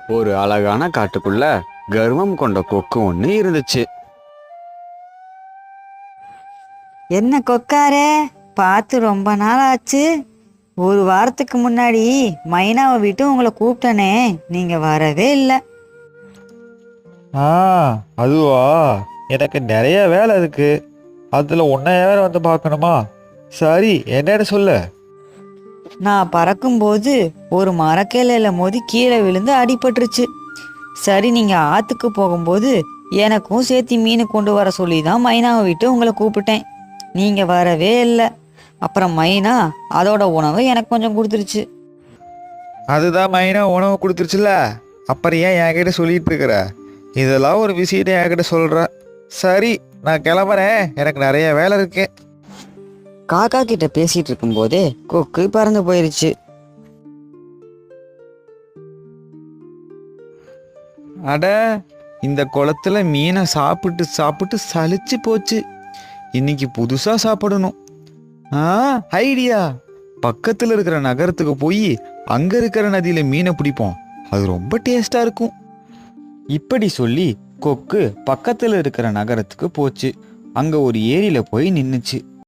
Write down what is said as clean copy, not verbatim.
ஒரு அழகான காட்டுக்குள்ள கர்வம் கொண்ட கொக்கு ஒன்று இருந்துச்சு. என்ன கொக்காரே, பார்த்து ரொம்ப நாள் ஆச்சு. ஒரு வாரத்துக்கு முன்னாடி மைனாவை விட்டு உங்களை கூப்பிட்டனே, நீங்க வரவே இல்லை. ஆ அதுவா, எனக்கு நிறைய வேலை இருக்கு. அதில் உன்னை வேற வந்து பார்க்கணுமா? சரி, என்னன்னு சொல்லு. நான் பறக்கும்போது ஒரு மரக்கிளையில மோதி கீழே விழுந்து அடிபட்டுருச்சு. சரி, நீங்க ஆத்துக்கு போகும்போது எனக்கும் சேர்த்து மீன் கொண்டு வர சொல்லி தான் மைனாவை விட்டு உங்களை கூப்பிட்டேன். நீங்க வரவே இல்லை. அப்புறம் மைனா அதோட உணவை எனக்கு கொஞ்சம் கொடுத்துருச்சு. அதுதான் மைனா உணவு கொடுத்துருச்சுல, அப்புறம் ஏன் என்கிட்ட சொல்லிட்டு இருக்கிற? இதெல்லாம் ஒரு விஷயத்தை என்கிட்ட சொல்கிற. சரி, நான் கிளம்புறேன், எனக்கு நிறைய வேலை இருக்கு. காக்கா கிட்ட பேசிட்டு இருக்கும்போதே கொக்கு பறந்து போயிருச்சு. அட, இந்த குளத்துல மீனை சாப்பிட்டு சாப்பிட்டு சலிச்சு போச்சு. இன்னைக்கு புதுசாக சாப்பிடணும். ஐடியா! பக்கத்தில் இருக்கிற நகரத்துக்கு போய் அங்கே இருக்கிற நதியில் மீனை பிடிப்போம். அது ரொம்ப டேஸ்டாக இருக்கும். இப்படி சொல்லி கொக்கு பக்கத்தில் இருக்கிற நகரத்துக்கு போச்சு. அங்க ஒரு ஏரியில போய் நின்னுச்சு.